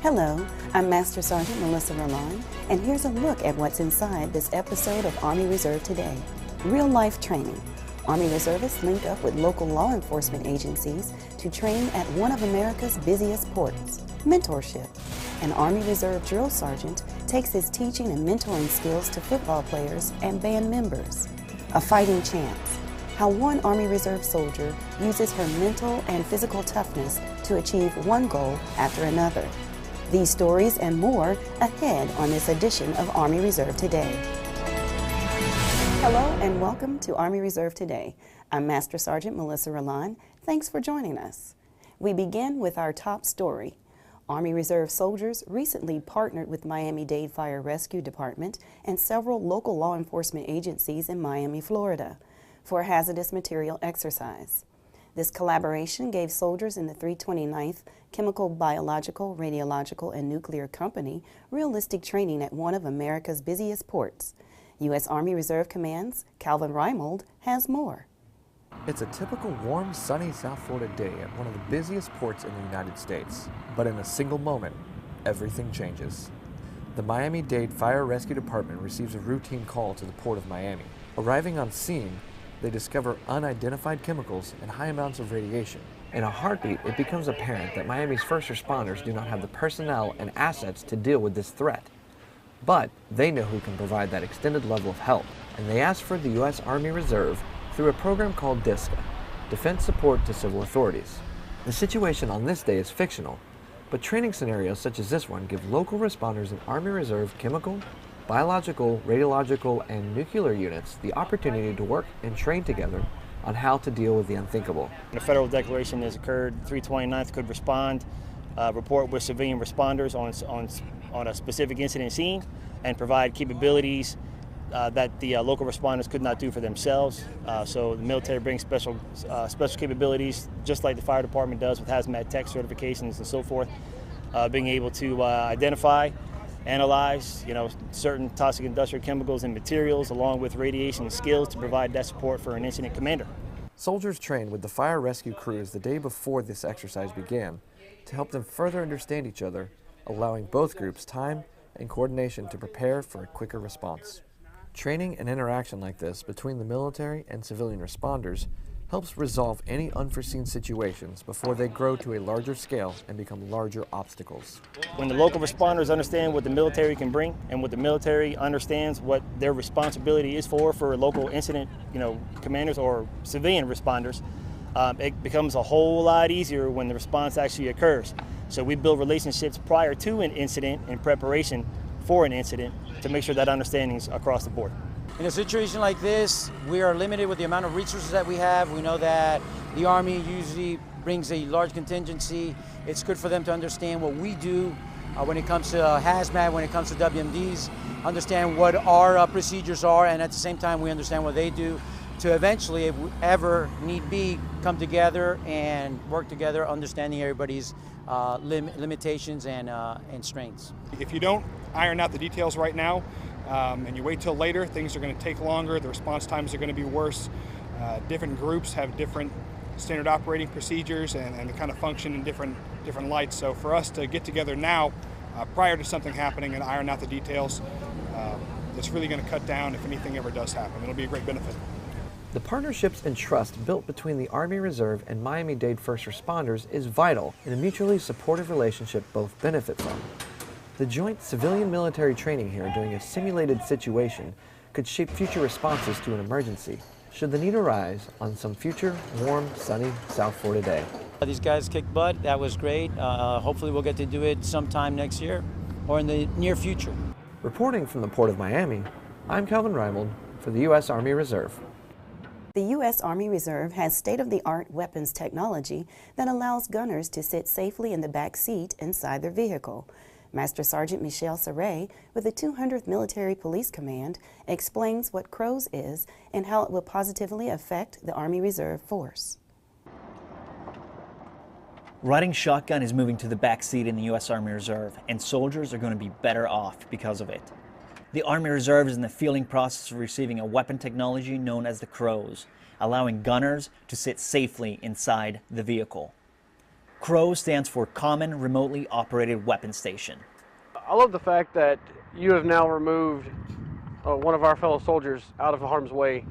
Hello, I'm Master Sergeant Melissa Roland, and here's a look at what's inside this episode of Army Reserve Today. Real-life training. Army reservists link up with local law enforcement agencies to train at one of America's busiest ports. Mentorship. An Army Reserve drill sergeant takes his teaching and mentoring skills to football players and band members. A fighting chance. How one Army Reserve soldier uses her mental and physical toughness to achieve one goal after another. These stories and more ahead on this edition of Army Reserve Today. Hello and welcome to Army Reserve Today. I'm Master Sergeant Melissa Roland. Thanks for joining us. We begin with our top story. Army Reserve soldiers recently partnered with Miami-Dade Fire Rescue Department and several local law enforcement agencies in Miami, Florida, for a hazardous material exercise. This collaboration gave soldiers in the 329th Chemical, Biological, Radiological, and Nuclear Company realistic training at one of America's busiest ports. U.S. Army Reserve Command's Calvin Reimold has more. It's a typical warm, sunny South Florida day at one of the busiest ports in the United States. But in a single moment, everything changes. The Miami-Dade Fire Rescue Department receives a routine call to the Port of Miami. Arriving on scene, they discover unidentified chemicals and high amounts of radiation. In a heartbeat, it becomes apparent that Miami's first responders do not have the personnel and assets to deal with this threat. But they know who can provide that extended level of help, and they ask for the U.S. Army Reserve through a program called DISCA, Defense Support to Civil Authorities. The situation on this day is fictional, but training scenarios such as this one give local responders in Army Reserve chemical, biological, radiological, and nuclear units the opportunity to work and train together on how to deal with the unthinkable. A federal declaration has occurred. 329th could respond, report with civilian responders on a specific incident scene, and provide capabilities that the local responders could not do for themselves. So the military brings special capabilities, just like the fire department does with hazmat tech certifications and so forth, being able to identify, analyze, certain toxic industrial chemicals and materials, along with radiation and skills to provide that support for an incident commander. Soldiers trained with the fire rescue crews the day before this exercise began to help them further understand each other, allowing both groups time and coordination to prepare for a quicker response. Training and interaction like this between the military and civilian responders helps resolve any unforeseen situations before they grow to a larger scale and become larger obstacles. When the local responders understand what the military can bring, and what the military understands what their responsibility is for local incident, commanders or civilian responders, it becomes a whole lot easier when the response actually occurs. So we build relationships prior to an incident in preparation for an incident to make sure that understanding is across the board. In a situation like this, we are limited with the amount of resources that we have. We know that the Army usually brings a large contingency. It's good for them to understand what we do when it comes to hazmat, when it comes to WMDs, understand what our procedures are, and at the same time we understand what they do to eventually, if we ever need be, come together and work together, understanding everybody's limitations and strengths. If you don't iron out the details right now, and you wait till later, things are going to take longer, the response times are going to be worse. Different groups have different standard operating procedures and they kind of function in different lights. So for us to get together now, prior to something happening, and iron out the details, it's really going to cut down if anything ever does happen. It'll be a great benefit. The partnerships and trust built between the Army Reserve and Miami-Dade first responders is vital in a mutually supportive relationship both benefit from. The joint civilian-military training here during a simulated situation could shape future responses to an emergency, should the need arise on some future warm, sunny South Florida day. These guys kicked butt. That was great. Hopefully we'll get to do it sometime next year or in the near future. Reporting from the Port of Miami, I'm Calvin Reimold for the U.S. Army Reserve. The U.S. Army Reserve has state-of-the-art weapons technology that allows gunners to sit safely in the back seat inside their vehicle. Master Sergeant Michelle Saray with the 200th Military Police Command explains what CROWS is and how it will positively affect the Army Reserve Force. Riding shotgun is moving to the back seat in the U.S. Army Reserve, and soldiers are going to be better off because of it. The Army Reserve is in the fielding process of receiving a weapon technology known as the CROWS, allowing gunners to sit safely inside the vehicle. CROW stands for Common Remotely Operated Weapon Station. I love the fact that you have now removed one of our fellow soldiers out of harm's way.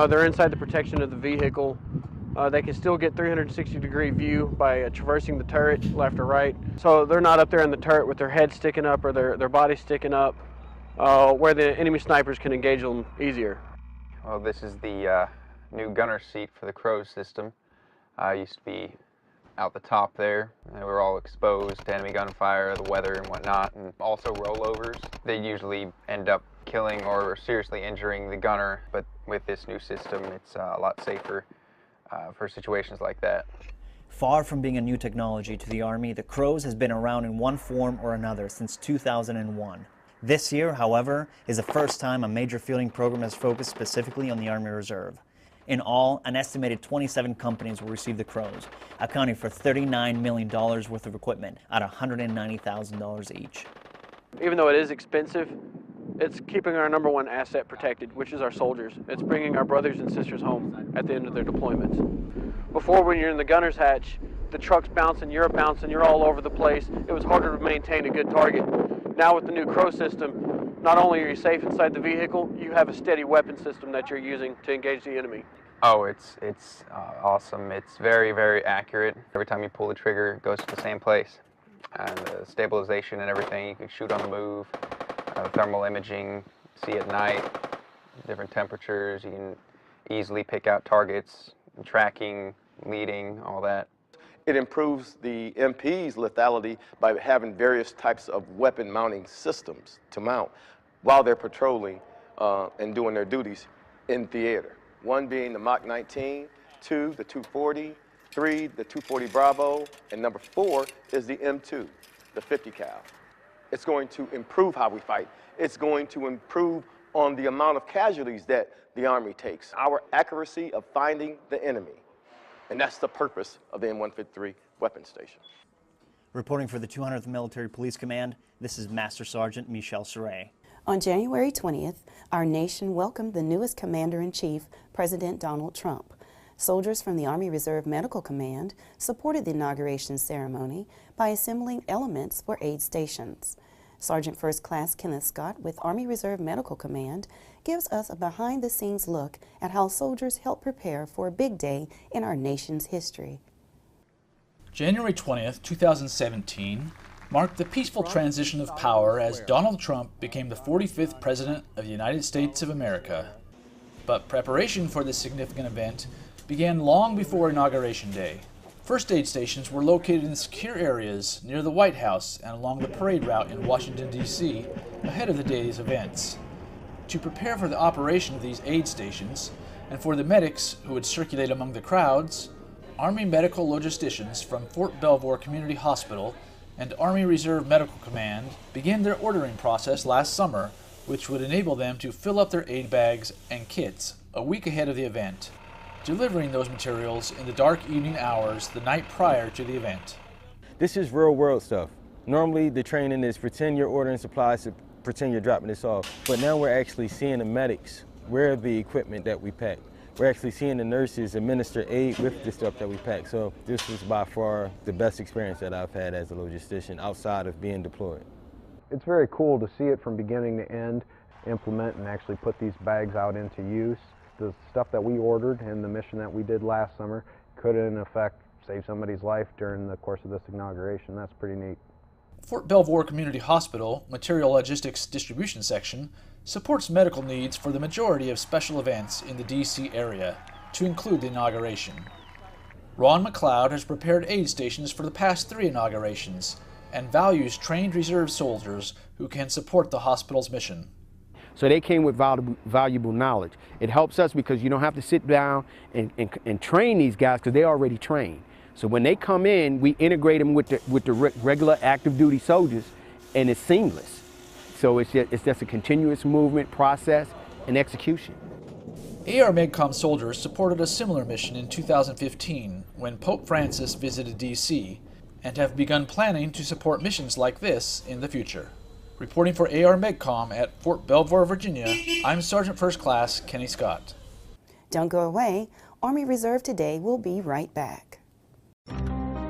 They're inside the protection of the vehicle. They can still get 360-degree view by traversing the turret left or right. So they're not up there in the turret with their head sticking up or their body sticking up, where the enemy snipers can engage them easier. Well, this is the new gunner seat for the CROW system. Used to be out the top there. They were all exposed to enemy gunfire, the weather and whatnot, and also rollovers. They usually end up killing or seriously injuring the gunner, but with this new system, it's a lot safer for situations like that. Far from being a new technology to the Army, the CROWS has been around in one form or another since 2001. This year, however, is the first time a major fielding program has focused specifically on the Army Reserve. In all, an estimated 27 companies will receive the CROWS, accounting for $39 million worth of equipment at $190,000 each. Even though it is expensive, it's keeping our #1 asset protected, which is our soldiers. It's bringing our brothers and sisters home at the end of their deployments. Before, when you're in the gunner's hatch, the truck's bouncing, you're all over the place. It was harder to maintain a good target. Now with the new CROW system, not only are you safe inside the vehicle, you have a steady weapon system that you're using to engage the enemy. Oh, it's awesome. It's very, very accurate. Every time you pull the trigger, it goes to the same place. And the stabilization and everything, you can shoot on the move, thermal imaging, see at night, different temperatures. You can easily pick out targets, tracking, leading, all that. It improves the MP's lethality by having various types of weapon mounting systems to mount while they're patrolling and doing their duties in theater. One being the Mach 19, 2, the 240, 3, the 240 Bravo, and number 4 is the M2, the 50 cal. It's going to improve how we fight. It's going to improve on the amount of casualties that the Army takes, our accuracy of finding the enemy. And that's the purpose of the M153 weapon station. Reporting for the 200th Military Police Command, this is Master Sergeant Michel Serret. On January 20th, our nation welcomed the newest Commander-in-Chief, President Donald Trump. Soldiers from the Army Reserve Medical Command supported the inauguration ceremony by assembling elements for aid stations. Sergeant First Class Kenneth Scott with Army Reserve Medical Command gives us a behind-the-scenes look at how soldiers help prepare for a big day in our nation's history. January 20th, 2017 marked the peaceful transition of power as Donald Trump became the 45th President of the United States of America. But preparation for this significant event began long before Inauguration Day. First aid stations were located in secure areas near the White House and along the parade route in Washington, D.C. ahead of the day's events. To prepare for the operation of these aid stations and for the medics who would circulate among the crowds, Army medical logisticians from Fort Belvoir Community Hospital and Army Reserve Medical Command began their ordering process last summer, which would enable them to fill up their aid bags and kits a week ahead of the event, delivering those materials in the dark evening hours the night prior to the event. This is real world stuff. Normally the training is pretend you're ordering supplies, to pretend you're dropping this off, but now we're actually seeing the medics wear the equipment that we pack. We're actually seeing the nurses administer aid with the stuff that we pack. So this was by far the best experience that I've had as a logistician outside of being deployed. It's very cool to see it from beginning to end, implement and actually put these bags out into use. The stuff that we ordered and the mission that we did last summer could in effect save somebody's life during the course of this inauguration. That's pretty neat. Fort Belvoir Community Hospital Material Logistics Distribution Section supports medical needs for the majority of special events in the D.C. area, to include the inauguration. Ron McLeod has prepared aid stations for the past 3 inaugurations and values trained reserve soldiers who can support the hospital's mission. So they came with valuable knowledge. It helps us because you don't have to sit down and train these guys because they're already trained. So when they come in, we integrate them with the regular active duty soldiers, and it's seamless. So it's just a continuous movement, process, and execution. AR MedCom soldiers supported a similar mission in 2015 when Pope Francis visited D.C. and have begun planning to support missions like this in the future. Reporting for AR MedCom at Fort Belvoir, Virginia, I'm Sergeant First Class Kenny Scott. Don't go away. Army Reserve Today will be right back.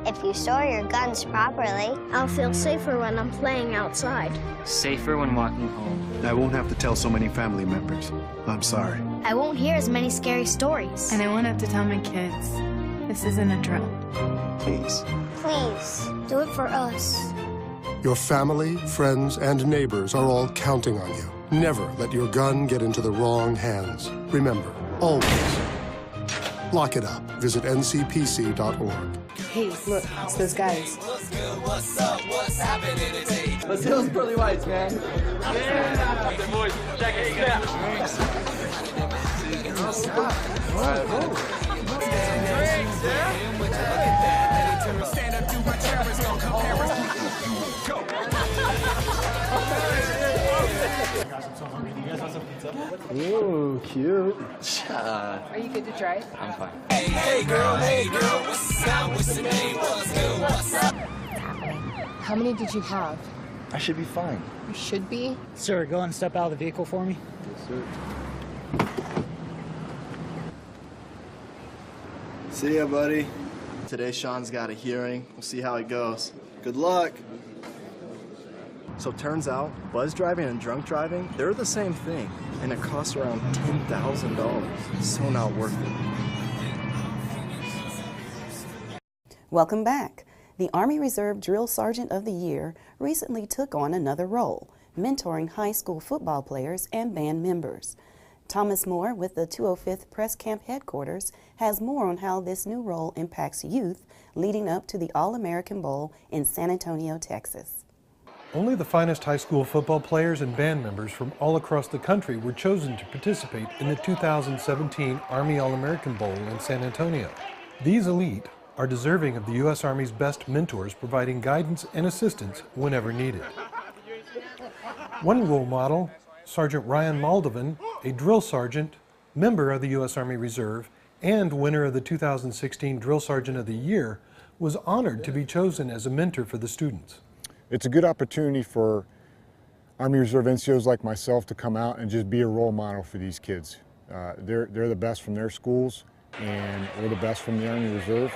If you store your guns properly, I'll feel safer when I'm playing outside. Safer when walking home. I won't have to tell so many family members. I'm sorry. I won't hear as many scary stories. And I won't have to tell my kids. This isn't a drill. Please. Please, Do it for us. Your family, friends, and neighbors are all counting on you. Never let your gun get into the wrong hands. Remember, always, lock it up. Visit ncpc.org. Hey, look, it's those guys. What's up? What's happening today? Let's do those pearly whites, man. Yeah. The boys, check it out. Stand up, do my cherish, don't compare us. Go. Ooh, cute. Are you good to drive? I'm fine. Hey girl, what's up? What's the name? What's good? What's up? How many did you have? I should be fine. You should be. Sir, go and step out of the vehicle for me. Yes, sir. See ya, buddy. Today, Sean's got a hearing. We'll see how it goes. Good luck. So turns out, buzz driving and drunk driving, they're the same thing, and it costs around $10,000. So not worth it. Welcome back. The Army Reserve Drill Sergeant of the Year recently took on another role, mentoring high school football players and band members. Thomas Moore with the 205th Press Camp headquarters has more on how this new role impacts youth leading up to the All-American Bowl in San Antonio, Texas. Only the finest high school football players and band members from all across the country were chosen to participate in the 2017 Army All-American Bowl in San Antonio. These elite are deserving of the U.S. Army's best mentors, providing guidance and assistance whenever needed. One role model, Sergeant Ryan Moldovan, a drill sergeant, member of the U.S. Army Reserve, and winner of the 2016 Drill Sergeant of the Year, was honored to be chosen as a mentor for the students. It's a good opportunity for Army Reserve NCOs like myself to come out and just be a role model for these kids. They're the best from their schools, and we're the best from the Army Reserve,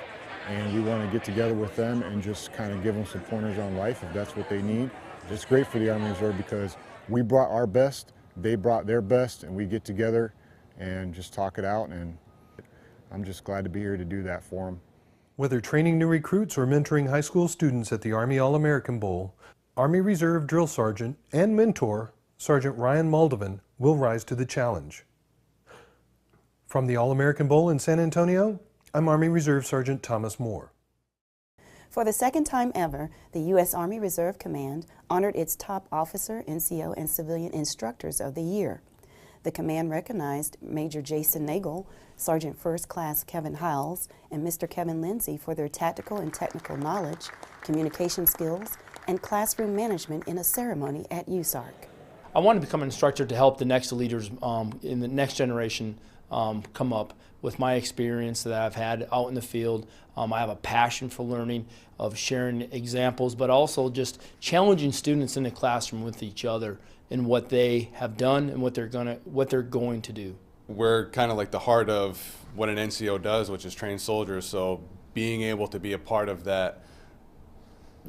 and we want to get together with them and just kind of give them some pointers on life if that's what they need. It's great for the Army Reserve because we brought our best, they brought their best, and we get together and just talk it out, and I'm just glad to be here to do that for them. Whether training new recruits or mentoring high school students at the Army All-American Bowl, Army Reserve Drill Sergeant and mentor, Sergeant Ryan Moldovan, will rise to the challenge. From the All-American Bowl in San Antonio, I'm Army Reserve Sergeant Thomas Moore. For the second time ever, the U.S. Army Reserve Command honored its top officer, NCO, and civilian instructors of the year. The command recognized Major Jason Nagel, Sergeant First Class Kevin Hiles, and Mr. Kevin Lindsay for their tactical and technical knowledge, communication skills, and classroom management in a ceremony at USARC. I want to become an instructor to help the next leaders in the next generation come up with my experience that I've had out in the field. I have a passion for learning, of sharing examples, but also just challenging students in the classroom with each other in what they have done and what they're going to do. We're kind of like the heart of what an NCO does, which is train soldiers. So being able to be a part of that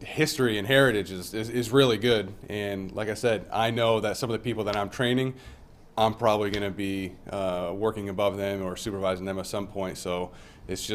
history and heritage is really good. And like I said, I know that some of the people that I'm training, I'm probably going to be working above them or supervising them at some point. So it's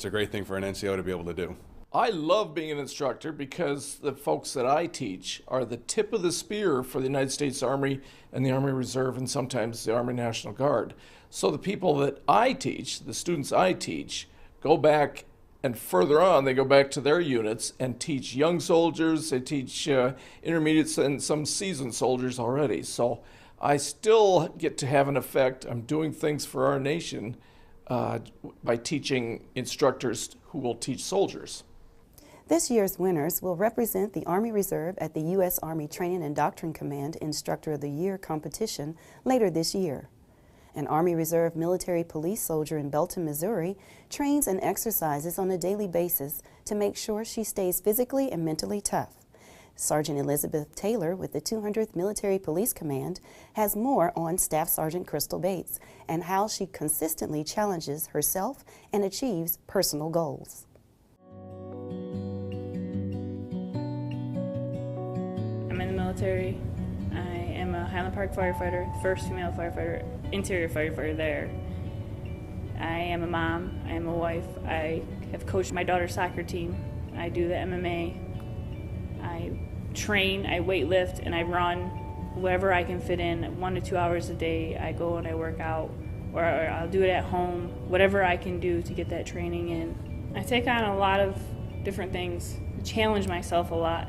a great thing for an NCO to be able to do. I love being an instructor because the folks that I teach are the tip of the spear for the United States Army and the Army Reserve and sometimes the Army National Guard. So the people that I teach, the students I teach, go back and further on, they go back to their units and teach young soldiers, they teach intermediates and some seasoned soldiers already. So I still get to have an effect. I'm doing things for our nation by teaching instructors who will teach soldiers. This year's winners will represent the Army Reserve at the U.S. Army Training and Doctrine Command Instructor of the Year competition later this year. An Army Reserve military police soldier in Belton, Missouri, trains and exercises on a daily basis to make sure she stays physically and mentally tough. Sergeant Elizabeth Taylor with the 200th Military Police Command has more on Staff Sergeant Crystal Bates and how she consistently challenges herself and achieves personal goals. I'm in the military. I am a Highland Park firefighter, first female firefighter, interior firefighter there. I am a mom, I am a wife. I have coached my daughter's soccer team. I do the MMA. I train, I weight lift, and I run wherever I can fit in 1 to 2 hours a day. I go and I work out, or I'll do it at home, whatever I can do to get that training in. I take on a lot of different things, challenge myself a lot.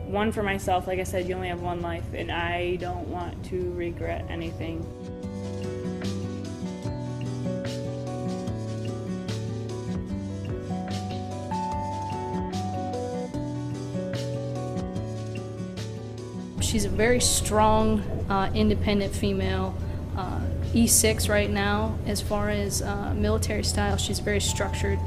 One for myself, like I said, you only have one life, and I don't want to regret anything. She's a very strong, independent female. E6 right now, as far as military style, she's very structured,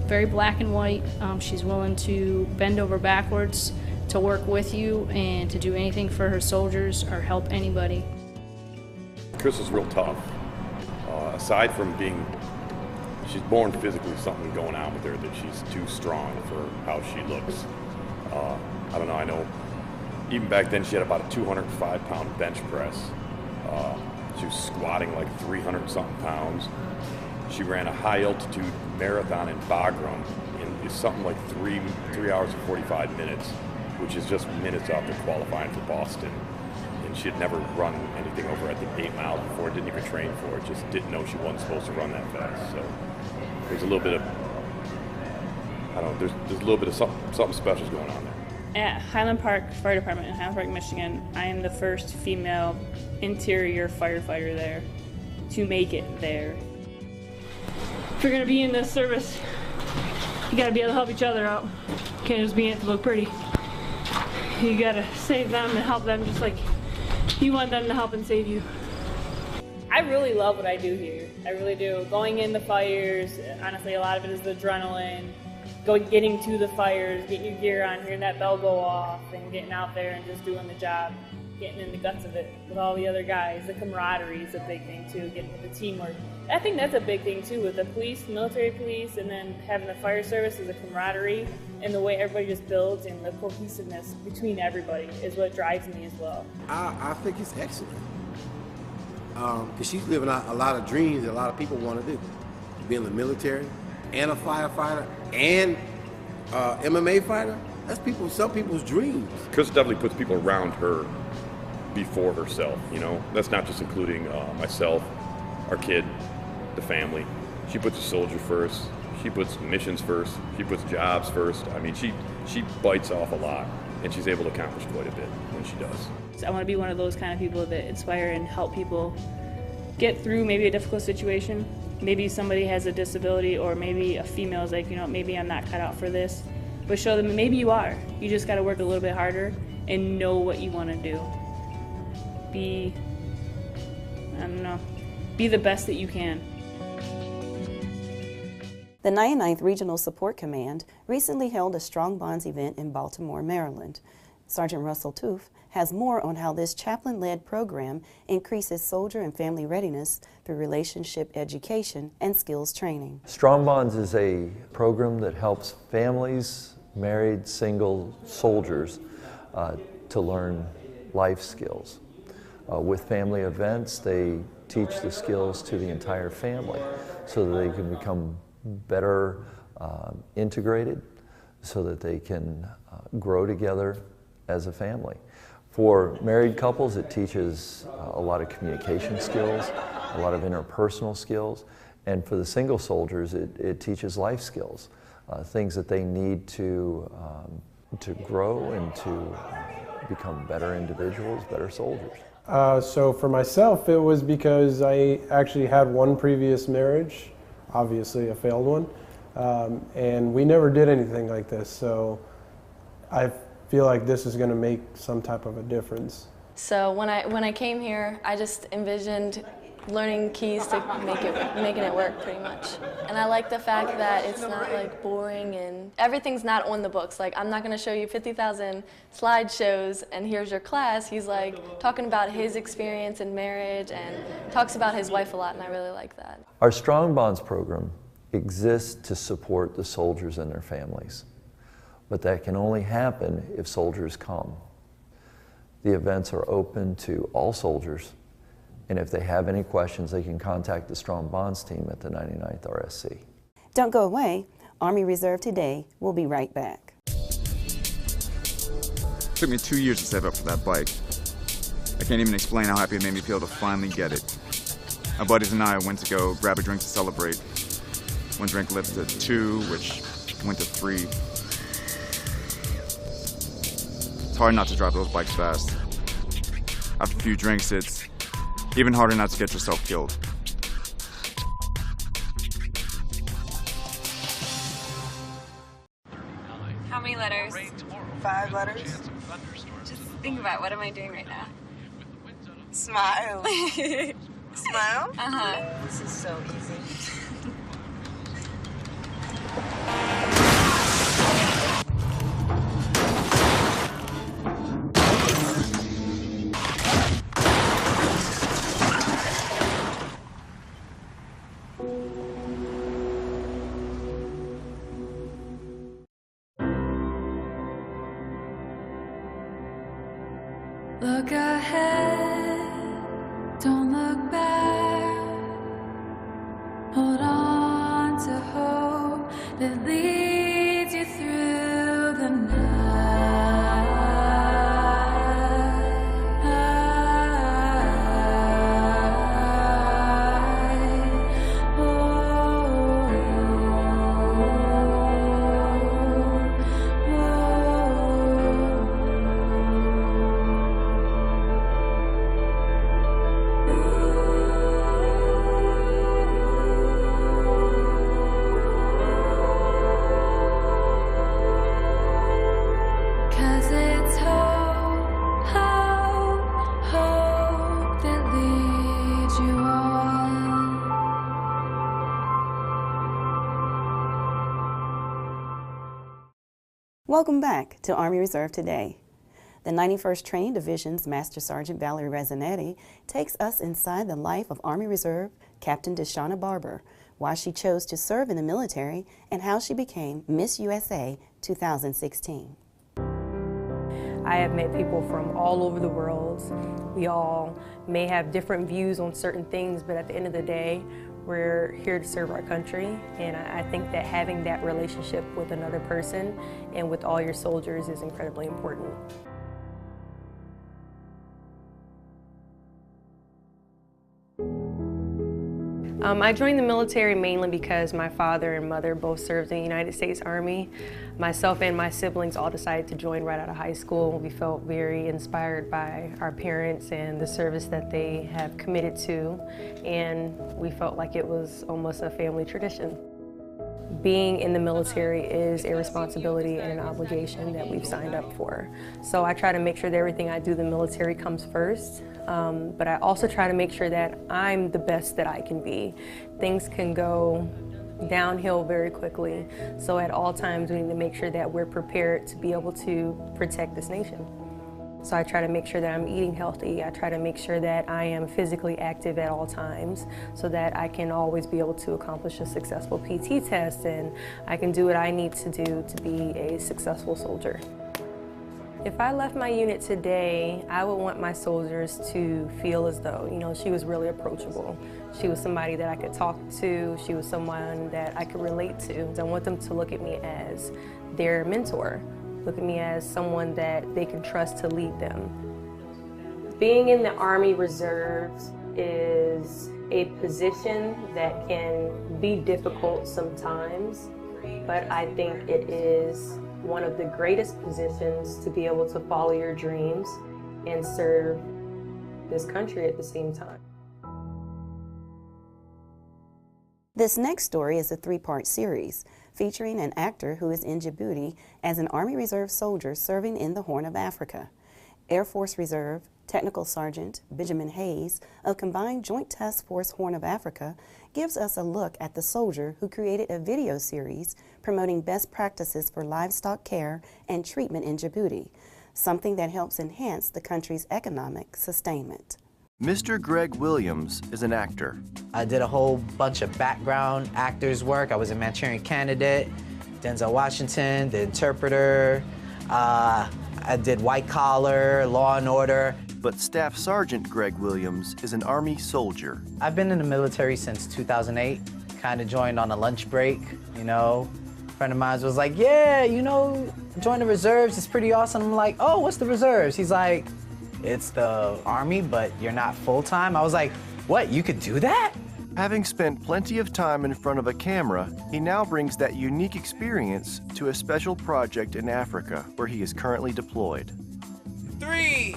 very black and white. She's willing to bend over backwards to work with you and to do anything for her soldiers or help anybody. Chris is real tough. Aside from being, she's born physically something going on with her that she's too strong for how she looks. I don't know, I know even back then she had about a 205-pound bench press. She was squatting like 300-something pounds. She ran a high-altitude marathon in Bagram in something like 3 hours and 45 minutes, which is just minutes after qualifying for Boston. And she had never run anything over, I think, 8 miles before, didn't even train for it, just didn't know she wasn't supposed to run that fast. So there's a little bit of, I don't know, there's a little bit of something special going on there. At Highland Park Fire Department in Highland Park, Michigan, I am the first female interior firefighter there to make it there. If you're gonna be in this service, you gotta be able to help each other out. You can't just be in it to look pretty. You gotta save them and help them just like you want them to help and save you. I really love what I do here. I really do. Going in the fires, honestly, a lot of it is the adrenaline. Getting to the fires, getting your gear on, hearing that bell go off, and getting out there and just doing the job, getting in the guts of it with all the other guys. The camaraderie is a big thing too, getting with the teamwork. I think that's a big thing too with the police, military police, and then having the fire service is the camaraderie and the way everybody just builds and the cohesiveness between everybody is what drives me as well. I think it's excellent because she's living out a lot of dreams that a lot of people want to do. Be in the military and a firefighter and MMA fighter, that's some people's dreams. Chris definitely puts people around her before herself, you know? That's not just including myself, our kid, the family. She puts the soldier first. She puts missions first. She puts jobs first. I mean, she bites off a lot, and she's able to accomplish quite a bit when she does. So I want to be one of those kind of people that inspire and help people get through maybe a difficult situation. Maybe somebody has a disability, or maybe a female's like, you know, maybe I'm not cut out for this. But show them maybe you are. You just got to work a little bit harder and know what you want to do. Be the best that you can. The 99th Regional Support Command recently held a Strong Bonds event in Baltimore, Maryland. Sergeant Russell Toof has more on how this chaplain-led program increases soldier and family readiness through relationship education and skills training. Strong Bonds is a program that helps families, married, single soldiers to learn life skills. With family events, they teach the skills to the entire family so that they can become better integrated, so that they can grow together as a family. For married couples, it teaches a lot of communication skills, a lot of interpersonal skills, and for the single soldiers, it teaches life skills, things that they need to grow and to become better individuals, better soldiers. So for myself, it was because I actually had one previous marriage, obviously a failed one, and we never did anything like this, so I feel like this is going to make some type of a difference. So when I came here, I just envisioned learning keys to making it work pretty much. And I like the fact that it's not like boring and everything's not on the books. Like I'm not going to show you 50,000 slideshows and here's your class. He's like talking about his experience in marriage and talks about his wife a lot, and I really like that. Our Strong Bonds program exists to support the soldiers and their families. but that can only happen if soldiers come. The events are open to all soldiers, and if they have any questions, they can contact the Strong Bonds team at the 99th RSC. Don't go away. Army Reserve Today will be right back. It took me 2 years to save up for that bike. I can't even explain how happy it made me feel to finally get it. My buddies and I went to go grab a drink to celebrate. One drink led to 2, which went to 3. It's hard not to drive those bikes fast. After a few drinks, it's even harder not to get yourself killed. How many letters? 5 letters. Just think about, what am I doing right now? Smile. Smile? Uh-huh. This is so easy. Look ahead, don't look back. Hold on to hope that leads you through the Welcome back to Army Reserve Today. The 91st Training Division's Master Sergeant Valerie Rezzanetti takes us inside the life of Army Reserve Captain Deshauna Barber, why she chose to serve in the military, and how she became Miss USA 2016. I have met people from all over the world. We all may have different views on certain things, but at the end of the day, we're here to serve our country, and I think that having that relationship with another person and with all your soldiers is incredibly important. I joined the military mainly because my father and mother both served in the United States Army. Myself and my siblings all decided to join right out of high school. We felt very inspired by our parents and the service that they have committed to, and we felt like it was almost a family tradition. Being in the military is a responsibility and an obligation that we've signed up for. So I try to make sure that everything I do in the military comes first, but I also try to make sure that I'm the best that I can be. Things can go downhill very quickly, so at all times we need to make sure that we're prepared to be able to protect this nation. So I try to make sure that I'm eating healthy. I try to make sure that I am physically active at all times so that I can always be able to accomplish a successful PT test, and I can do what I need to do to be a successful soldier. If I left my unit today, I would want my soldiers to feel as though, she was really approachable. She was somebody that I could talk to. She was someone that I could relate to. I want them to look at me as their mentor. Look at me as someone that they can trust to lead them. Being in the Army Reserves is a position that can be difficult sometimes, but I think it is one of the greatest positions to be able to follow your dreams and serve this country at the same time. This next story is a 3-part series featuring an actor who is in Djibouti as an Army Reserve soldier serving in the Horn of Africa. Air Force Reserve Technical Sergeant Benjamin Hayes of Combined Joint Task Force Horn of Africa gives us a look at the soldier who created a video series promoting best practices for livestock care and treatment in Djibouti, something that helps enhance the country's economic sustainment. Mr. Greg Williams is an actor. I did a whole bunch of background actors work. I was a Manchurian Candidate, Denzel Washington, the interpreter. I did White Collar, Law and Order. But Staff Sergeant Greg Williams is an Army soldier. I've been in the military since 2008. Kind of joined on a lunch break, you know. A friend of mine was like, yeah, you know, join the reserves, it's pretty awesome. I'm like, oh, what's the reserves? He's like, it's the Army, but you're not full-time. I was like, what, you could do that? Having spent plenty of time in front of a camera, he now brings that unique experience to a special project in Africa, where he is currently deployed. 3,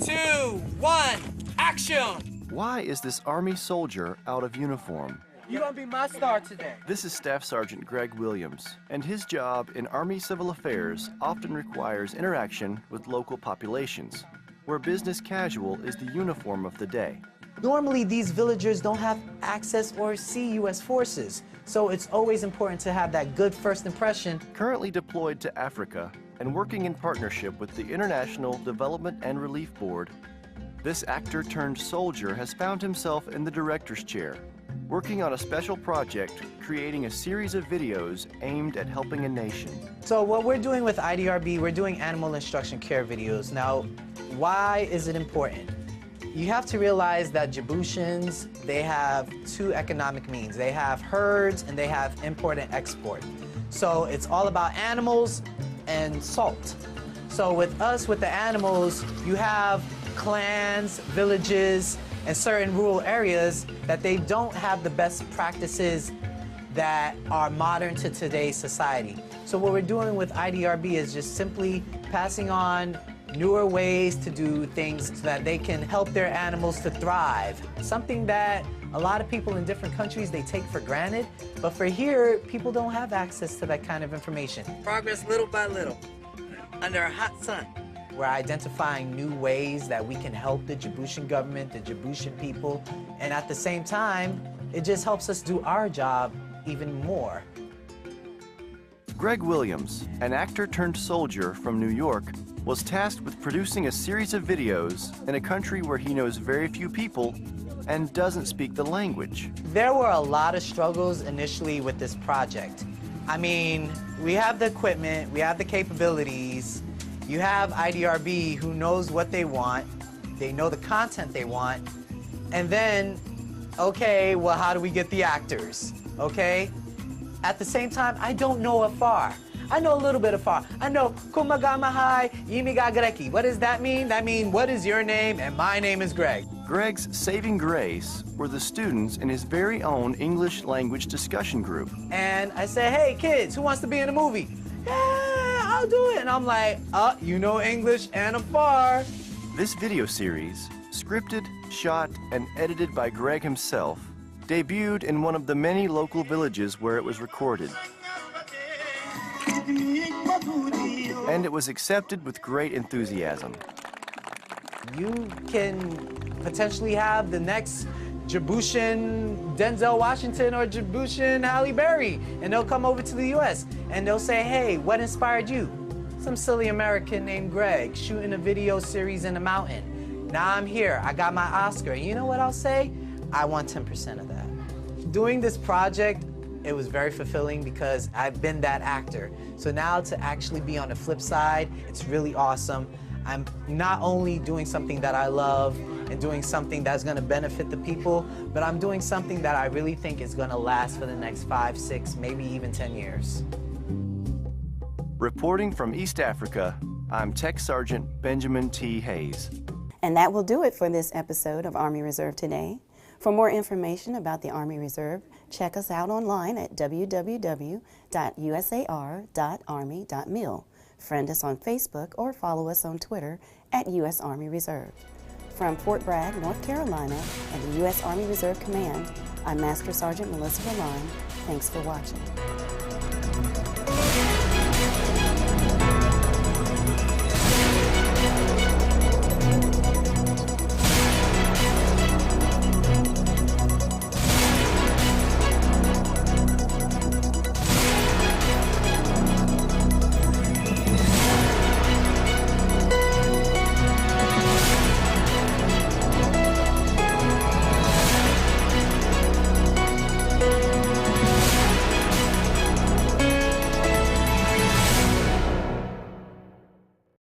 2, 1, action! Why is this Army soldier out of uniform? You're gonna be my star today. This is Staff Sergeant Greg Williams, and his job in Army Civil Affairs often requires interaction with local populations, where business casual is the uniform of the day. Normally, these villagers don't have access or see U.S. forces, so it's always important to have that good first impression. Currently deployed to Africa and working in partnership with the International Development and Relief Board, this actor-turned-soldier has found himself in the director's chair, working on a special project, creating a series of videos aimed at helping a nation. So what we're doing with IDRB, we're doing animal instruction care videos. Now, why is it important? You have to realize that Djiboutians, they have two economic means. They have herds and they have import and export. So it's all about animals and salt. So with us, with the animals, you have clans, villages, and certain rural areas that they don't have the best practices that are modern to today's society. So what we're doing with IDRB is just simply passing on newer ways to do things so that they can help their animals to thrive. Something that a lot of people in different countries, they take for granted, but for here, people don't have access to that kind of information. Progress little by little, under a hot sun. We're identifying new ways that we can help the Djiboutian government, the Djiboutian people, and at the same time, it just helps us do our job even more. Greg Williams, an actor-turned-soldier from New York, was tasked with producing a series of videos in a country where he knows very few people and doesn't speak the language. There were a lot of struggles initially with this project. I mean, we have the equipment, we have the capabilities, you have IDRB who knows what they want, they know the content they want, and then, okay, well, how do we get the actors, okay? At the same time, I don't know afar. I know a little bit of far. I know Kumagamahai Yimiga Greki. What does that mean? That means, what is your name? And my name is Greg. Greg's saving grace were the students in his very own English language discussion group. And I say, hey, kids, who wants to be in a movie? Yeah, I'll do it. And I'm like, you know English and afar. This video series, scripted, shot, and edited by Greg himself, debuted in one of the many local villages where it was recorded. And it was accepted with great enthusiasm. You can potentially have the next Djiboutian Denzel Washington or Djiboutian Halle Berry, and they'll come over to the US and they'll say, hey, what inspired you? Some silly American named Greg shooting a video series in a mountain. Now I'm here, I got my Oscar. You know what I'll say? I want 10% of that. Doing this project, it was very fulfilling because I've been that actor. So now to actually be on the flip side, it's really awesome. I'm not only doing something that I love and doing something that's gonna benefit the people, but I'm doing something that I really think is gonna last for the next 5, 6, maybe even 10 years. Reporting from East Africa, I'm Tech Sergeant Benjamin T. Hayes. And that will do it for this episode of Army Reserve Today. For more information about the Army Reserve, check us out online at www.usar.army.mil. Friend us on Facebook or follow us on Twitter at U.S. Army Reserve. From Fort Bragg, North Carolina, and the U.S. Army Reserve Command, I'm Master Sergeant Melissa Roman. Thanks for watching.